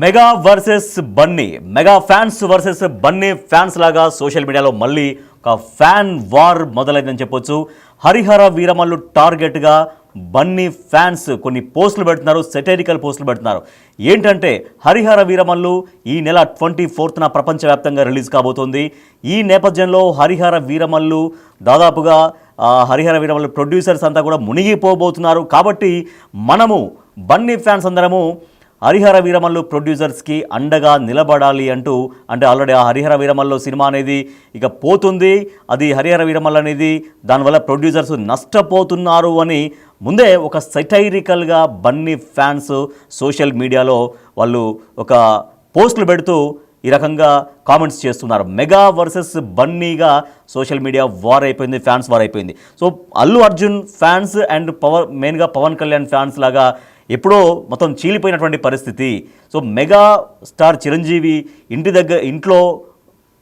Mega versus Bunny, mega fans versus Bunny fans లాగా social మీడియాలో మళ్ళీ ఒక ఫ్యాన్ వార్ మొదలైందని చెప్పొచ్చు. హరిహర వీరమల్లు టార్గెట్గా బన్నీ ఫ్యాన్స్ కొన్ని పోస్టులు పెడుతున్నారు, సెటైరికల్ పోస్టులు పెడుతున్నారు. ఏంటంటే హరిహర వీరమల్లు ఈ నెల 24న ప్రపంచవ్యాప్తంగా రిలీజ్ కాబోతోంది. ఈ నేపథ్యంలో హరిహర వీరమల్లు దాదాపుగా హరిహర వీరమల్లు ప్రొడ్యూసర్స్ అంతా కూడా మునిగిపోబోతున్నారు. కాబట్టి మనము బన్నీ ఫ్యాన్స్ అందరము హరిహర వీరమల్లు ప్రొడ్యూసర్స్కి అండగా నిలబడాలి అంటూ, అంటే ఆల్రెడీ ఆ హరిహర వీరమల్లు సినిమా అనేది ఇక పోతుంది, అది హరిహర వీరమల్లు అనేది దానివల్ల ప్రొడ్యూసర్స్ నష్టపోతున్నారు అని ముందే ఒక సెటైరికల్గా బన్నీ ఫ్యాన్స్ సోషల్ మీడియాలో వాళ్ళు ఒక పోస్టులు పెడుతూ ఈ రకంగా కామెంట్స్ చేస్తున్నారు. మెగా వర్సెస్ బన్నీగా సోషల్ మీడియా వార్ అయిపోయింది, ఫ్యాన్స్ వార్ అయిపోయింది. So Allu Arjun fans and మెయిన్గా పవన్ కళ్యాణ్ ఫ్యాన్స్ లాగా ఎప్పుడో మొత్తం చీలిపోయినటువంటి పరిస్థితి. సో మెగా స్టార్ చిరంజీవి ఇంట్లో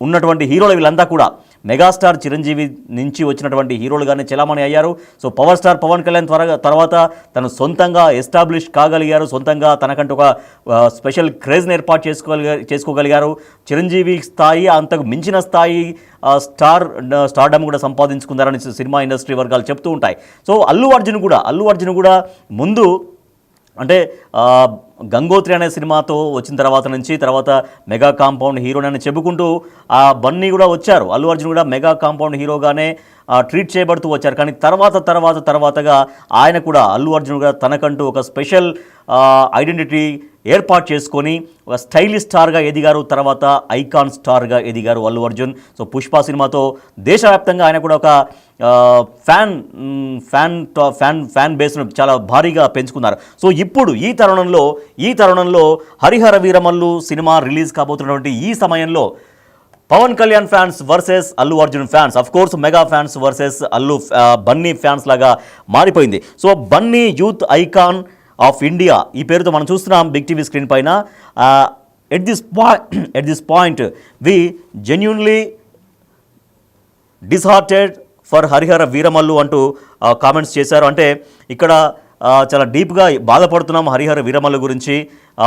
ఉన్నటువంటి హీరోలు వీళ్ళంతా కూడా మెగాస్టార్ చిరంజీవి నుంచి వచ్చినటువంటి హీరోలుగానే చలామణి అయ్యారు. So power star Pawan Kalyan తర్వాత తను సొంతంగా ఎస్టాబ్లిష్ కాగలిగారు, సొంతంగా తనకంటూ ఒక స్పెషల్ క్రేజ్ని ఏర్పాటు చేసుకోగలిగారు. చిరంజీవి స్థాయి అంతకు మించిన స్థాయి స్టార్డమ్ కూడా సంపాదించుకున్నారని సినిమా ఇండస్ట్రీ వర్గాలు చెప్తూ ఉంటాయి. సో అల్లు అర్జున్ కూడా ముందు అంటే గంగోత్రి అనే సినిమాతో వచ్చిన తర్వాత మెగా కాంపౌండ్ హీరోని చెప్పుకుంటూ ఆ బన్నీ కూడా వచ్చారు. అల్లు అర్జున్ కూడా మెగా కాంపౌండ్ హీరోగానే ట్రీట్ చేయబడుతూ వచ్చారు. కానీ తర్వాతగా ఆయన కూడా అల్లు అర్జున్ కూడా తనకంటూ ఒక స్పెషల్ ఐడెంటిటీ ఏర్పాటు చేసుకొని ఒక స్టైలిష్ స్టార్గా ఎదిగారు. తర్వాత ఐకాన్ స్టార్గా ఎదిగారు అల్లు అర్జున్. సో పుష్ప సినిమాతో దేశవ్యాప్తంగా ఆయన కూడా ఒక ఫ్యాన్ బేస్ను చాలా భారీగా పెంచుకున్నారు. సో ఇప్పుడు ఈ తరుణంలో హరిహర వీరమల్లు సినిమా రిలీజ్ కాబోతున్నటువంటి ఈ సమయంలో Pawan Kalyan fans versus Allu Arjun fans, of course mega fans versus Bunny fans లాగా మారిపోయింది. So Bunny youth icon of India ఈ పేరుతో మనం చూస్తున్నాం బిగ్ టీవీ స్క్రీన్ పైన. At this point we genuinely disheartened for Harihara Veeramallu అంటూ కామెంట్స్ చేశారు. అంటే ఇక్కడ చాలా డీప్గా బాధపడుతున్నాం హరిహర వీరమల్లు గురించి.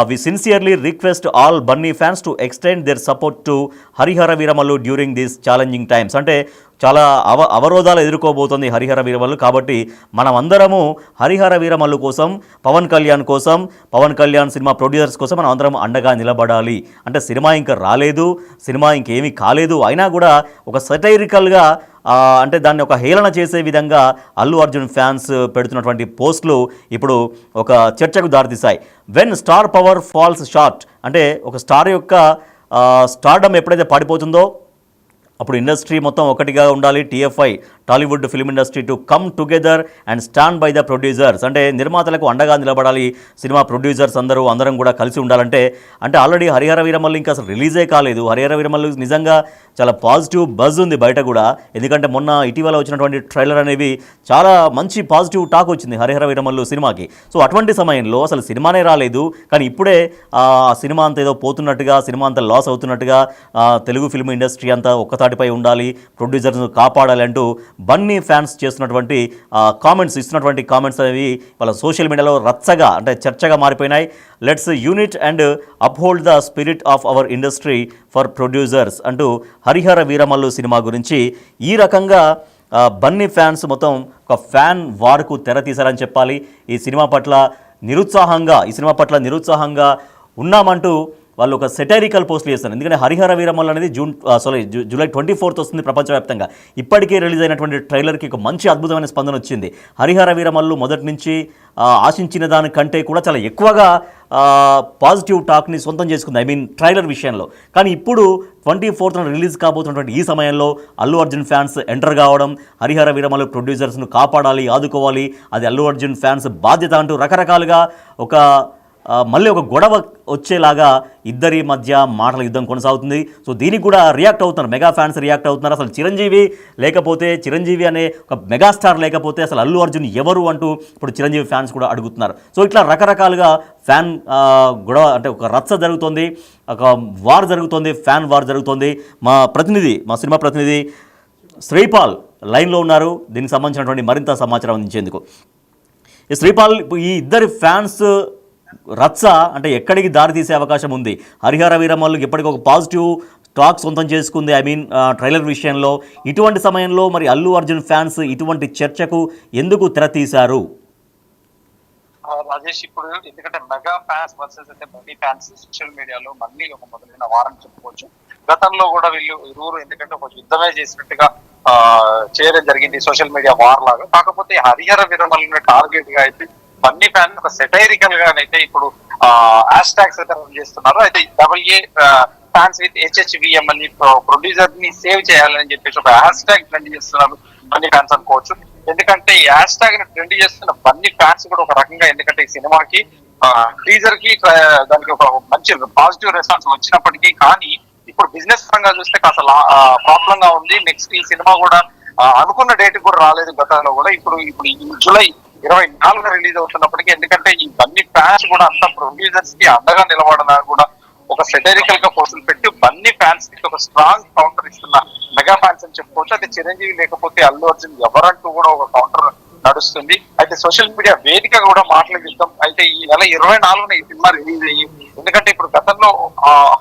We sincerely request all Bunny fans to extend their support to Harihara Veeramallu during these challenging times. అంటే చాలా అవరోధాలు ఎదుర్కోబోతుంది హరిహర వీరమల్లు. కాబట్టి మనం అందరము హరిహర వీరమల్లు కోసం, పవన్ కళ్యాణ్ సినిమా ప్రొడ్యూసర్స్ కోసం మనం అందరం అండగా నిలబడాలి. అంటే సినిమా ఇంకా రాలేదు, సినిమా ఇంకేమీ కాలేదు, అయినా కూడా ఒక సెటైరికల్గా అంటే దాన్ని ఒక హేళన చేసే విధంగా అల్లు అర్జున్ ఫ్యాన్స్ పెడుతున్నటువంటి పోస్టులు ఇప్పుడు ఒక చర్చకు దారితీశాయి. When star power falls short, అంటే ఒక స్టార్ యొక్క స్టార్డమ్ ఎప్పుడైతే పడిపోతుందో అప్పుడు ఇండస్ట్రీ మొత్తం ఒకటిగా ఉండాలి. TFI Tollywood film industry to come together and stand by the producers. అంటే నిర్మాతలకు అండగా నిలబడాలి సినిమా ప్రొడ్యూసర్స్ అందరం కూడా కలిసి ఉండాలంటే. అంటే ఆల్రెడీ హరిహర వీరమల్లు ఇంకా అసలు రిలీజే కాలేదు. హరిహర వీరమల్లు నిజంగా చాలా పాజిటివ్ బజ్ ఉంది బయట కూడా. ఎందుకంటే మొన్న ఇటీవల వచ్చినటువంటి ట్రైలర్ అనేవి చాలా మంచి పాజిటివ్ టాక్ వచ్చింది హరిహర వీరమల్లు సినిమాకి. సో అటువంటి సమయంలో అసలు సినిమానే రాలేదు, కానీ ఇప్పుడే సినిమా అంతా ఏదో పోతున్నట్టుగా, సినిమా అంతా లాస్ అవుతున్నట్టుగా, తెలుగు ఫిల్మ్ ఇండస్ట్రీ అంతా ఒక్కతాటిపై ఉండాలి, ప్రొడ్యూసర్స్ కాపాడాలి అంటూ బన్నీ ఫ్యాన్స్ చేస్తున్నటువంటి ఇస్తున్నటువంటి కామెంట్స్ అనేవి వాళ్ళ సోషల్ మీడియాలో రచ్చగా, అంటే చర్చగా మారిపోయినాయి. Let's unit and uphold the spirit of our industry for producers అంటూ హరిహర వీరమల్లు సినిమా గురించి ఈ రకంగా బన్నీ ఫ్యాన్స్ మొత్తం ఒక ఫ్యాన్ వార్కు తెర తీశారని చెప్పాలి. ఈ సినిమా పట్ల నిరుత్సాహంగా ఉన్నామంటూ వాళ్ళు ఒక సెటైరికల్ పోస్టులు చేస్తారు. ఎందుకంటే హరిహర వీరమల్లు అనేది జూలై 24th వస్తుంది ప్రపంచవ్యాప్తంగా. ఇప్పటికే రిలీజ్ అయినటువంటి ట్రైలర్కి ఒక మంచి అద్భుతమైన స్పందన వచ్చింది. హరిహర వీరమల్లు మొదటి నుంచి ఆశించిన దానికంటే కూడా చాలా ఎక్కువగా పాజిటివ్ టాక్ని సొంతం చేసుకుంది, ట్రైలర్ విషయంలో. కానీ ఇప్పుడు 24th రిలీజ్ కాబోతున్నటువంటి ఈ సమయంలో అల్లు అర్జున్ ఫ్యాన్స్ ఎంటర్ కావడం, హరిహర వీరమల్లు ప్రొడ్యూసర్స్ను కాపాడాలి, ఆదుకోవాలి, అది అల్లు అర్జున్ ఫ్యాన్స్ బాధ్యత అంటూ రకరకాలుగా మళ్ళీ ఒక గొడవ వచ్చేలాగా ఇద్దరి మధ్య మాటల యుద్ధం కొనసాగుతుంది. సో దీనికి కూడా రియాక్ట్ అవుతున్నారు, మెగా ఫ్యాన్స్ రియాక్ట్ అవుతున్నారు. అసలు చిరంజీవి అనే ఒక మెగాస్టార్ లేకపోతే అసలు అల్లు అర్జున్ ఎవరు అంటూ ఇప్పుడు చిరంజీవి ఫ్యాన్స్ కూడా అడుగుతున్నారు. సో ఇట్లా రకరకాలుగా ఫ్యాన్ గొడవ, అంటే ఒక రచ్చ జరుగుతుంది, ఒక వార్ జరుగుతుంది, ఫ్యాన్ వార్ జరుగుతుంది. మా సినిమా ప్రతినిధి శ్రీపాల్ లైన్లో ఉన్నారు దీనికి సంబంధించినటువంటి మరింత సమాచారం అందించేందుకు. శ్రీపాల్, ఈ ఇద్దరి ఫ్యాన్స్ రచ్చ అంటే ఎక్కడికి దారి తీసే అవకాశం ఉంది? హరిహర వీరమల్లు ఎప్పటికీ ఒక పాజిటివ్ టాక్ సొంతం చేసుకుంది, ఐ మీన్ ట్రైలర్ విషయంలో. ఇటువంటి సమయంలో మరి అల్లు అర్జున్ ఫ్యాన్స్ ఇటువంటి చర్చకు ఎందుకు తెర తీశారు? రాజేష్, ఇప్పుడు ఎందుకంటే మెగా ఫ్యాన్స్ వర్సెస్ అయితే బన్నీ ఫ్యాన్స్ సోషల్ మీడియాలో మళ్ళీ ఒక మొదలైన వారం చెప్పుకోవచ్చు. గతంలో కూడా వీళ్ళు ఇరువురు ఎందుకంటే ఒక యుద్ధమే చేసినట్టుగా చేయడం జరిగింది సోషల్ మీడియా వార్ లాగా. కాకపోతే హరిహర వీరమల్లుని టార్గెట్ గా అయితే బన్నీ ఫ్యాన్స్ ఒక సెటైరికల్ గానైతే ఇప్పుడు హ్యాష్ ట్యాగ్స్ అయితే రన్ చేస్తున్నారు. అయితే డబ్ల్యూఏ ఫ్యాన్స్ విత్ హెచ్హెచ్విఎం అని ప్రొడ్యూసర్ ని సేవ్ చేయాలని చెప్పేసి ఒక హ్యాష్ ట్యాగ్ ట్రెండ్ చేస్తున్నారు బన్నీ ఫ్యాన్స్ అనుకోవచ్చు. ఎందుకంటే ఈ హ్యాష్ ట్యాగ్ ని ట్రెండ్ చేస్తున్న బన్నీ ఫ్యాన్స్ కూడా ఒక రకంగా, ఎందుకంటే ఈ సినిమాకి టీజర్ కి దానికి ఒక మంచి పాజిటివ్ రెస్పాన్స్ వచ్చినప్పటికీ కానీ ఇప్పుడు బిజినెస్ పరంగా చూస్తే కాస్త ప్రాబ్లం గా ఉంది. నెక్స్ట్ ఈ సినిమా కూడా అనుకున్న డేట్ కూడా రాలేదు గతంలో కూడా. ఇప్పుడు ఈ జూలై 24 రిలీజ్ అవుతున్నప్పటికీ, ఎందుకంటే ఈ బన్నీ ఫ్యాన్స్ కూడా అంత ప్రొడ్యూసర్స్ కి అండగా నిలబడడానికి కూడా ఒక సెటరికల్ గా పోస్టులు పెట్టి బన్నీ ఫ్యాన్స్ కి ఒక స్ట్రాంగ్ కౌంటర్ ఇస్తున్న మెగా ఫ్యాన్స్ అని చెప్పుకోవచ్చు. అయితే చిరంజీవి లేకపోతే అల్లు అర్జున్ ఎవరంటూ కూడా ఒక కౌంటర్ నడుస్తుంది. అయితే సోషల్ మీడియా వేదిక కూడా మాట్లాడిస్తాం. అయితే ఈ నెల 24న ఈ సినిమా రిలీజ్ అయ్యి, ఎందుకంటే ఇప్పుడు గతంలో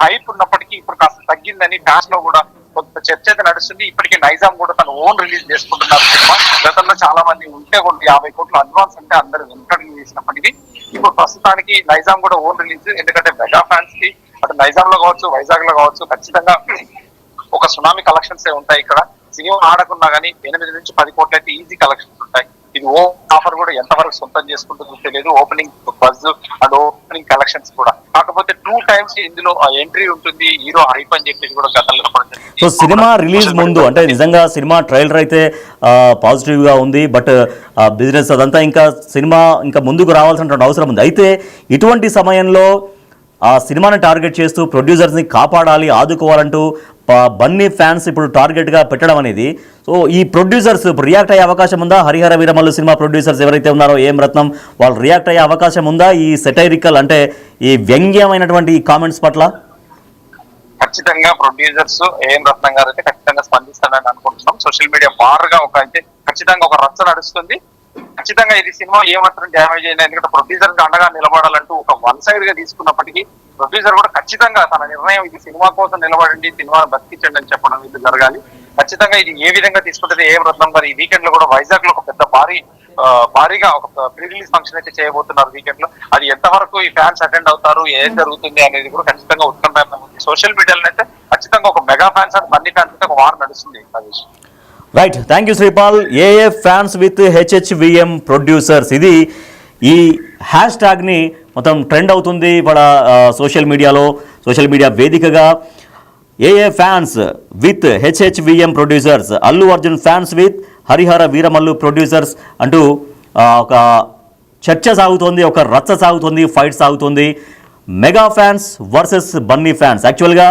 హైప్ ఉన్నప్పటికీ ఇప్పుడు కాస్త తగ్గిందని ఫ్యాన్స్ లో కూడా కొంత చర్చ అయితే నడుస్తుంది. ఇప్పటికీ నైజాం కూడా తన ఓన్ రిలీజ్ చేసుకుంటున్నారు సినిమా. గతంలో చాలా మంది ఉంటే కూడా 50 కోట్ల అడ్వాన్స్ అంటే అందరు వెంకటలు చేసినప్పటికీ ఇప్పుడు ప్రస్తుతానికి నైజాం కూడా ఓన్ రిలీజ్. ఎందుకంటే మెగా ఫ్యాన్స్ కి అటు నైజాం లో కావచ్చు, వైజాగ్ లో కావచ్చు, ఖచ్చితంగా ఒక సునామీ కలెక్షన్స్ ఉంటాయి. ఇక్కడ సినిమా ఆడకున్నా కానీ 8 నుంచి 10 కోట్లు అయితే ఈజీ కలెక్షన్స్ ఉంటాయి. ఇది ఆఫర్ కూడా ఎంతవరకు సొంతం చేసుకుంటుందో తెలియదు, opening buzz and opening collections కూడా. కాకపోతే 2 times ఇందులో ఎంట్రీ ఉంటుంది, హీరో హైప్ అని చెప్పేసి కూడా గతంలో. సో సినిమా రిలీజ్ ముందు అంటే నిజంగా సినిమా ట్రైలర్ అయితే పాజిటివ్ గా ఉంది, బట్ బిజినెస్ అదంతా ఇంకా సినిమా ఇంకా ముందుకు రావాల్సినటువంటి అవసరం ఉంది. అయితే ఇటువంటి సమయంలో ఆ సినిమాని టార్గెట్ చేస్తూ ప్రొడ్యూసర్స్ని కాపాడాలి, ఆదుకోవాలంటూ బన్నీ ఫ్యాన్స్ ఇప్పుడు టార్గెట్గా పెట్టడం అనేది, సో ఈ ప్రొడ్యూసర్స్ ఇప్పుడు రియాక్ట్ అయ్యే అవకాశం ఉందా? హరిహర వీరమల్లు సినిమా ప్రొడ్యూసర్స్ ఎవరైతే ఉన్నారో ఏం రత్నం, వాళ్ళు రియాక్ట్ అయ్యే అవకాశం ఉందా ఈ సెటైరికల్ అంటే ఈ వ్యంగ్యమైనటువంటి ఈ కామెంట్స్ పట్ల? ఖచ్చితంగా ప్రొడ్యూసర్స్ ఏం రత్నం గారు అయితే ఖచ్చితంగా స్పందిస్తారని అనుకుంటున్నాం. సోషల్ మీడియా బారుగా అయితే ఖచ్చితంగా ఒక రచ్చ నడుస్తుంది. ఖచ్చితంగా ఇది సినిమా ఏమాత్రం డ్యామేజ్ అయినా, ఎందుకంటే ప్రొడ్యూసర్ కి అండగా నిలబడాలంటూ ఒక వన్ సైడ్ గా తీసుకున్నప్పటికీ ప్రొడ్యూసర్ కూడా ఖచ్చితంగా తన నిర్ణయం ఇది సినిమా కోసం నిలబడండి, సినిమాను బతికించండి అని చెప్పడం ఇది జరగాలి. ఖచ్చితంగా ఇది ఏ విధంగా తీసుకుంటే ఏం రత్నం గారు ఈ వీకెండ్ లో కూడా వైజాగ్ లో ఒక పెద్ద భారీగా ఒక ప్రీ రిలీజ్ ఫంక్షన్ అయితే చేయబోతున్నారు వీకెండ్ లో. అది ఎంతవరకు ఈ ఫ్యాన్స్ అటెండ్ అవుతారు, ఏం జరుగుతుంది అనేది కూడా ఖచ్చితంగా ఉత్కంఠ ఉంది. సోషల్ మీడియాలో అయితే ఖచ్చితంగా ఒక mega fans and Bunny fans అయితే ఒక వార్ నడుస్తుంది. Right, thank you Sripal. ఏఏ ఫ్యాన్స్ విత్ హెచ్హెచ్విఎం ప్రొడ్యూసర్స్, ఇది ఈ హ్యాష్ ట్యాగ్ని మొత్తం ట్రెండ్ అవుతుంది ఇవాళ సోషల్ మీడియా వేదికగా. AA fans with HHVM producers, Allu Arjun fans with Harihara Veeramallu producers అంటూ ఒక చర్చ సాగుతోంది, ఒక రచ్చ సాగుతోంది, ఫైట్ సాగుతోంది. Mega fans versus Bunny fans. యాక్చువల్గా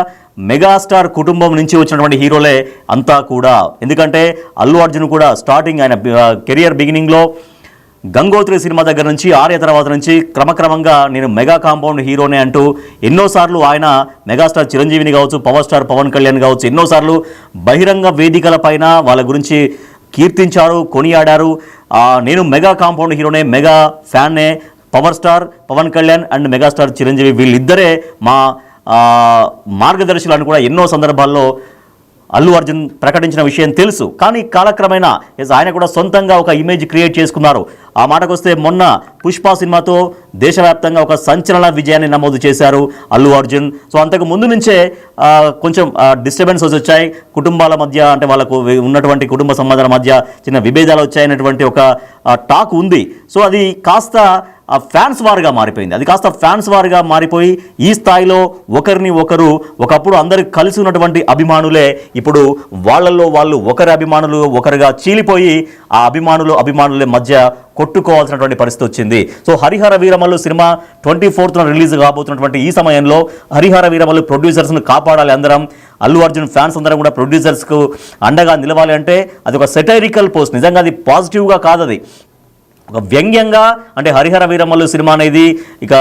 మెగాస్టార్ కుటుంబం నుంచి వచ్చినటువంటి హీరోలే అంతా కూడా, ఎందుకంటే అల్లు అర్జున్ కూడా స్టార్టింగ్ ఆయన కెరియర్ బిగినింగ్లో గంగోత్రి సినిమా దగ్గర నుంచి ఆర్య తర్వాత నుంచి క్రమక్రమంగా నేను మెగా కాంపౌండ్ హీరోనే అంటూ ఎన్నోసార్లు ఆయన మెగాస్టార్ చిరంజీవిని కావచ్చు, పవర్ స్టార్ పవన్ కళ్యాణ్ కావచ్చు, ఎన్నోసార్లు బహిరంగ వేదికల పైన వాళ్ళ గురించి కీర్తించారు, కొనియాడారు. నేను మెగా కాంపౌండ్ హీరోనే, మెగా ఫ్యాన్నే, power star Pawan Kalyan and megastar Chiranjeevi వీళ్ళిద్దరే మా మార్గదర్శులను కూడా ఎన్నో సందర్భాల్లో అల్లు అర్జున్ ప్రకటించిన విషయం తెలుసు. కానీ కాలక్రమేణా ఆయన కూడా సొంతంగా ఒక ఇమేజ్ క్రియేట్ చేసుకున్నారు. ఆ మాటకు వస్తే మొన్న పుష్ప సినిమాతో దేశవ్యాప్తంగా ఒక సంచలన విజయాన్ని నమోదు చేశారు అల్లు అర్జున్. సో అంతకు ముందు నుంచే కొంచెం డిస్టర్బెన్సెస్ వచ్చాయి కుటుంబాల మధ్య, అంటే వాళ్ళకు ఉన్నటువంటి కుటుంబ సంబంధాల మధ్య చిన్న విభేదాలు వచ్చాయనేటువంటి ఒక టాక్ ఉంది. సో అది కాస్త ఫ్యాన్స్ వార్గా మారిపోయింది. అది కాస్త ఫ్యాన్స్ వార్గా మారిపోయి ఈ స్థాయిలో ఒకరిని ఒకరు, ఒకప్పుడు అందరు కలిసి ఉన్నటువంటి అభిమానులే ఇప్పుడు వాళ్ళల్లో వాళ్ళు ఒకరి అభిమానులు ఒకరుగా చీలిపోయి ఆ అభిమానుల మధ్య కొట్టుకోవాల్సినటువంటి పరిస్థితి వచ్చింది. సో హరిహర వీరమల్లు సినిమా 24న రిలీజ్ కాబోతున్నటువంటి ఈ సమయంలో హరిహర వీరమల్లు ప్రొడ్యూసర్స్ను కాపాడాలి అందరం, అల్లు అర్జున్ ఫ్యాన్స్ అందరం కూడా ప్రొడ్యూసర్స్కు అండగా నిలవాలి అంటే అది ఒక సెటైరికల్ పోస్ట్. నిజంగా అది పాజిటివ్గా కాదు, ఒక వ్యంగ్యంగా అంటే హరిహర వీరమల్లు సినిమా అనేది ఇక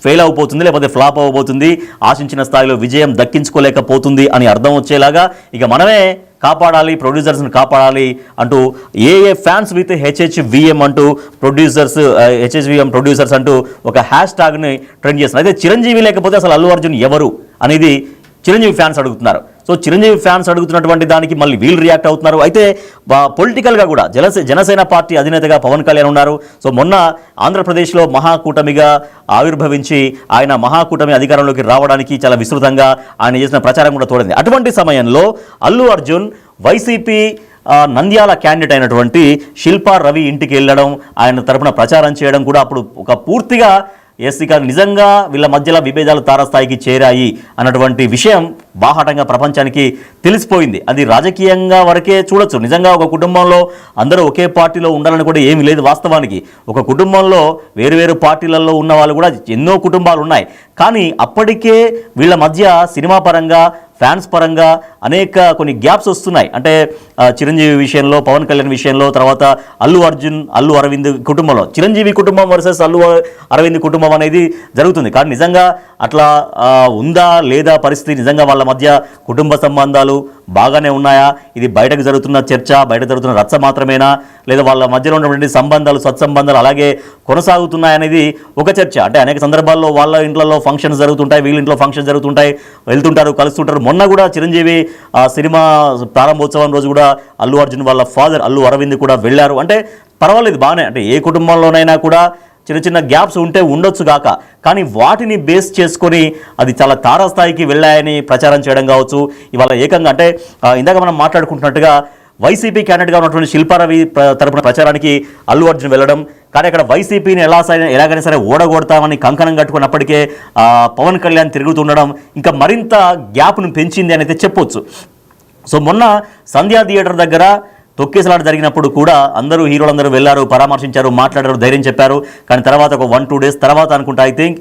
ఫెయిల్ అవబోతుంది, లేకపోతే ఫ్లాప్ అవ్వబోతుంది, ఆశించిన స్థాయిలో విజయం దక్కించుకోలేకపోతుంది అని అర్థం వచ్చేలాగా ఇక మనమే కాపాడాలి, ప్రొడ్యూసర్స్ని కాపాడాలి అంటూ ఏ ఫ్యాన్స్ విత్ హెచ్హెచ్విఎం అంటూ హెచ్హెచ్విఎం ప్రొడ్యూసర్స్ అంటూ ఒక హ్యాష్ ట్యాగ్ని ట్రెండ్ చేస్తున్నారు. అయితే చిరంజీవి లేకపోతే అసలు అల్లు అర్జున్ ఎవరు అనేది చిరంజీవి ఫ్యాన్స్ అడుగుతున్నారు. సో చిరంజీవి ఫ్యాన్స్ అడుగుతున్నటువంటి దానికి మళ్ళీ వీళ్ళు రియాక్ట్ అవుతున్నారు. అయితే పొలిటికల్గా కూడా జనసేన పార్టీ అధినేతగా పవన్ కళ్యాణ్ ఉన్నారు. సో మొన్న ఆంధ్రప్రదేశ్లో మహాకూటమిగా ఆవిర్భవించి ఆయన మహాకూటమి అధికారంలోకి రావడానికి చాలా విస్తృతంగా ఆయన చేసిన ప్రచారం కూడా తోడింది. అటువంటి సమయంలో అల్లు అర్జున్ వైసీపీ నంద్యాల క్యాండిడేట్ అయినటువంటి శిల్పా రవి ఇంటికి వెళ్ళడం, ఆయన తరపున ప్రచారం చేయడం కూడా అప్పుడు ఒక పూర్తిగా ఇక నిజంగా వీళ్ళ మధ్యలో విభేదాలు తారస్థాయికి చేరాయి అన్నటువంటి విషయం బాహాటంగా ప్రపంచానికి తెలిసిపోయింది. అది రాజకీయంగా వరకే చూడొచ్చు. నిజంగా ఒక కుటుంబంలో అందరూ ఒకే పార్టీలో ఉండాలని కూడా ఏమీ లేదు. వాస్తవానికి ఒక కుటుంబంలో వేరు పార్టీలలో ఉన్న వాళ్ళు కూడా ఎన్నో కుటుంబాలు ఉన్నాయి. కానీ అప్పటికే వీళ్ళ మధ్య సినిమా పరంగా ఫ్యాన్స్ పరంగా అనేక కొన్ని గ్యాప్స్ వస్తున్నాయి. అంటే చిరంజీవి విషయంలో, పవన్ కళ్యాణ్ విషయంలో, తర్వాత అల్లు అర్జున్ అల్లు అరవింద్ కుటుంబంలో చిరంజీవి కుటుంబం వర్సెస్ అల్లు అరవింద్ కుటుంబం అనేది జరుగుతుంది. కానీ నిజంగా అట్లా ఉందా లేదా పరిస్థితి, నిజంగా వాళ్ళ మధ్య కుటుంబ సంబంధాలు బాగానే ఉన్నాయా, ఇది బయటకు జరుగుతున్న చర్చ, బయట జరుగుతున్న రచ్చ మాత్రమేనా, లేదా వాళ్ళ మధ్యలో ఉన్నటువంటి సంబంధాలు సత్సంబంధాలు అలాగే కొనసాగుతున్నాయనేది ఒక చర్చ. అంటే అనేక సందర్భాల్లో వాళ్ళ ఇంట్లో ఫంక్షన్స్ జరుగుతుంటాయి, వీళ్ళ ఇంట్లో ఫంక్షన్స్ జరుగుతుంటాయి, వెళ్తుంటారు, కలుస్తుంటారు. మొన్న కూడా చిరంజీవి సినిమా ప్రారంభోత్సవం రోజు కూడా అల్లు అర్జున్ వాళ్ళ ఫాదర్ అల్లు అరవింద్ కూడా వెళ్ళారు. అంటే పర్వాలేదు, బాగానే. అంటే ఏ కుటుంబంలోనైనా కూడా చిన్న గ్యాప్స్ ఉంటే ఉండొచ్చు గాక, కానీ వాటిని బేస్ చేసుకొని అది చాలా తారాస్థాయికి వెళ్ళాయని ప్రచారం చేయడం కావచ్చు. ఇవాళ ఏకంగా అంటే ఇందాక మనం మాట్లాడుకుంటున్నట్టుగా వైసీపీ క్యాండిడేట్గా ఉన్నటువంటి శిల్పారవి తరపున ప్రచారానికి అల్లు అర్జున్ వెళ్ళడం, కానీ అక్కడ వైసీపీని ఎలాగైనా సరే ఓడగొడతామని కంకణం కట్టుకున్నప్పటికే పవన్ కళ్యాణ్ తిరుగుతుండడం ఇంకా మరింత గ్యాప్ను పెంచింది అని అయితే చెప్పొచ్చు. సో మొన్న సంధ్యా థియేటర్ దగ్గర తొక్కేసలాట జరిగినప్పుడు కూడా అందరూ హీరోలందరూ వెళ్ళారు, పరామర్శించారు, మాట్లాడారు, ధైర్యం చెప్పారు. కానీ తర్వాత ఒక 1-2 డేస్ తర్వాత అనుకుంటా ఐ థింక్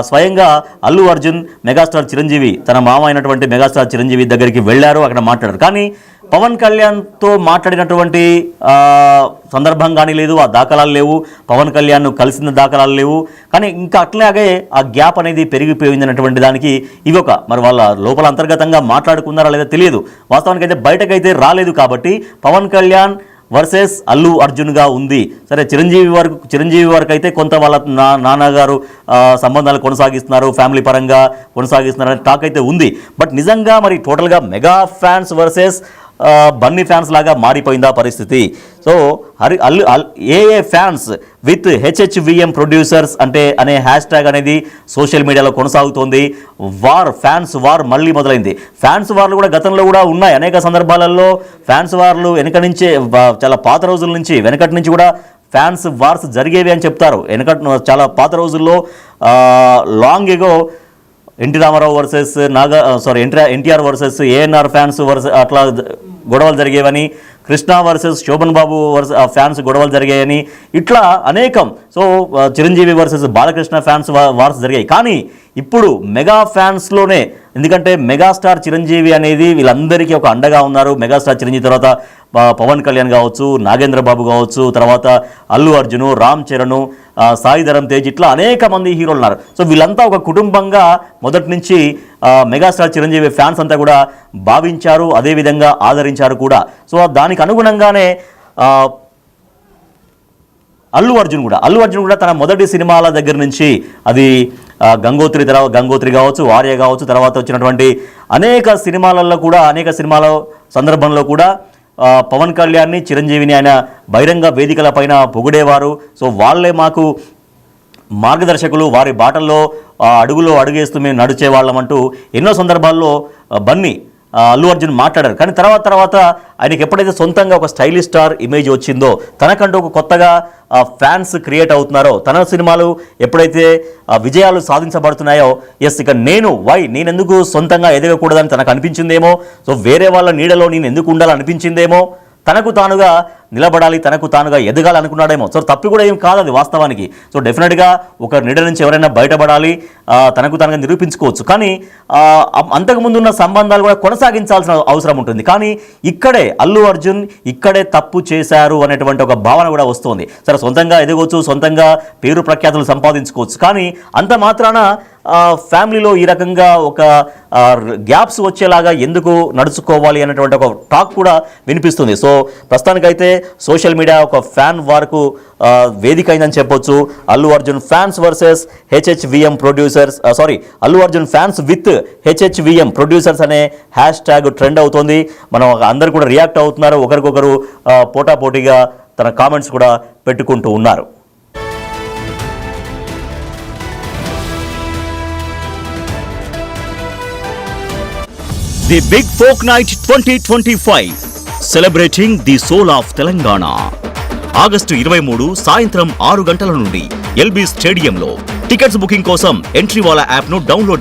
స్వయంగా అల్లు అర్జున్ మెగాస్టార్ చిరంజీవి తన మామ అయినటువంటి మెగాస్టార్ చిరంజీవి దగ్గరికి వెళ్ళారు, అక్కడ మాట్లాడారు. కానీ పవన్ కళ్యాణ్తో మాట్లాడినటువంటి సందర్భం కానీ లేదు, ఆ దాఖలాలు లేవు, పవన్ కళ్యాణ్ను కలిసిన దాఖలాలు లేవు. కానీ ఇంకా అట్లాగే ఆ గ్యాప్ అనేది పెరిగిపోయింది అన్నటువంటి దానికి ఇవి ఒక మరి వాళ్ళ లోపల అంతర్గతంగా మాట్లాడుకున్నారా లేదా తెలియదు. వాస్తవానికి అయితే బయటకైతే రాలేదు. కాబట్టి పవన్ కళ్యాణ్ వర్సెస్ అల్లు అర్జున్గా ఉంది. సరే, చిరంజీవి వరకు అయితే కొంత వాళ్ళ నాన్నగారు సంబంధాలు కొనసాగిస్తున్నారు, ఫ్యామిలీ పరంగా కొనసాగిస్తున్నారు అనే టాక్ అయితే ఉంది. బట్ నిజంగా మరి టోటల్గా mega fans versus Bunny fans లాగా మారిపోయిందా పరిస్థితి? So A fans with HHVM producers అనే హ్యాష్ ట్యాగ్ అనేది సోషల్ మీడియాలో కొనసాగుతోంది. ఫ్యాన్స్ వార్ మళ్ళీ మొదలైంది. ఫ్యాన్స్ వార్లు కూడా గతంలో కూడా ఉన్నాయి. అనేక సందర్భాలలో ఫ్యాన్స్ వార్లు చాలా పాత రోజుల నుంచి వెనకటి నుంచి కూడా ఫ్యాన్స్ వార్స్ జరిగేవి అని చెప్తారు. చాలా పాత రోజుల్లో long ago NT Rama Rao versus NTR versus ANR fans అట్లా గొడవలు జరిగేవని, కృష్ణ వర్సెస్ శోభన్ బాబు ఫ్యాన్స్ గొడవలు జరిగాయని, ఇట్లా అనేకం. So Chiranjeevi versus Balakrishna fans wars జరిగాయి. కానీ ఇప్పుడు మెగా ఫ్యాన్స్లోనే, ఎందుకంటే మెగాస్టార్ చిరంజీవి అనేది వీళ్ళందరికీ ఒక అండగా ఉన్నారు. మెగాస్టార్ చిరంజీవి తర్వాత పవన్ కళ్యాణ్ కావచ్చు, నాగేంద్ర బాబు కావచ్చు, తర్వాత అల్లు అర్జును, రామ్ చరణ్, సాయి ధరమ్ తేజ్, ఇట్లా అనేక మంది హీరోలు ఉన్నారు. సో వీళ్ళంతా ఒక కుటుంబంగా మొదటి నుంచి మెగాస్టార్ చిరంజీవి ఫ్యాన్స్ అంతా కూడా భావించారు, అదేవిధంగా ఆదరించారు కూడా. సో దానికి అనుగుణంగానే అల్లు అర్జున్ కూడా తన మొదటి సినిమాల దగ్గర నుంచి అది గంగోత్రి కావచ్చు, ఆర్య కావచ్చు, తర్వాత వచ్చినటువంటి అనేక సినిమాల సందర్భంలో కూడా పవన్ కళ్యాణ్ని, చిరంజీవిని ఆయన బహిరంగ వేదికల పైన పొగిడేవారు. సో వాళ్ళే మాకు మార్గదర్శకులు, వారి బాటల్లో అడుగేస్తూ మేము నడిచేవాళ్ళమంటూ ఎన్నో సందర్భాల్లో బన్నీ అల్లు అర్జున్ మాట్లాడారు. కానీ తర్వాత ఆయనకి ఎప్పుడైతే సొంతంగా ఒక స్టైలిష్ స్టార్ ఇమేజ్ వచ్చిందో, తనకంటూ ఒక కొత్తగా ఫ్యాన్స్ క్రియేట్ అవుతున్నారో, తన సినిమాలు ఎప్పుడైతే విజయాలు సాధించబడుతున్నాయో, ఇక నేనెందుకు సొంతంగా ఎదగకూడదని తనకు అనిపించిందేమో, సో వేరే వాళ్ళ నీడలో నేను ఎందుకు ఉండాలనిపించిందేమో, తనకు తానుగా నిలబడాలి, తనకు తానుగా ఎదగాలి అనుకున్నాడేమో. సో తప్పు కూడా ఏం కాదు అది వాస్తవానికి. సో డెఫినెట్గా ఒక నీడ నుంచి ఎవరైనా బయటపడాలి, తనకు తానుగా నిరూపించుకోవచ్చు. కానీ అంతకుముందు ఉన్న సంబంధాలు కూడా కొనసాగించాల్సిన అవసరం ఉంటుంది. కానీ ఇక్కడే అల్లు అర్జున్ ఇక్కడే తప్పు చేశారు అనేటువంటి ఒక భావన కూడా వస్తుంది. సరే, సొంతంగా ఎదగవచ్చు, సొంతంగా పేరు ప్రఖ్యాతులు సంపాదించుకోవచ్చు. కానీ అంత మాత్రాన ఫ్యామిలీలో ఈ రకంగా ఒక గ్యాప్స్ వచ్చేలాగా ఎందుకు నడుచుకోవాలి అనేటువంటి ఒక టాక్ కూడా వినిపిస్తుంది. సో ప్రస్తుతానికైతే సోషల్ మీడియా ఒక ఫ్యాన్ వార్కు వేదిక అయిందని చెప్పొచ్చు. Allu Arjun fans versus HHVM producers, Allu Arjun fans with HHVM producers అనే హ్యాష్ ట్యాగ్ ట్రెండ్ అవుతుంది. మనం అందరు కూడా రియాక్ట్ అవుతున్నారు, ఒకరికొకరు పోటాపోటీగా తన కామెంట్స్ కూడా పెట్టుకుంటూ ఉన్నారు. The Big Folk Night 2025 celebrating the soul of Telangana. August 23 సాయంత్రం 6 గంటల నుండి ఎల్బీ స్టేడియంలో. టికెట్స్ బుకింగ్ కోసం ఎంట్రీ వాలా యాప్ను డౌన్లోడ్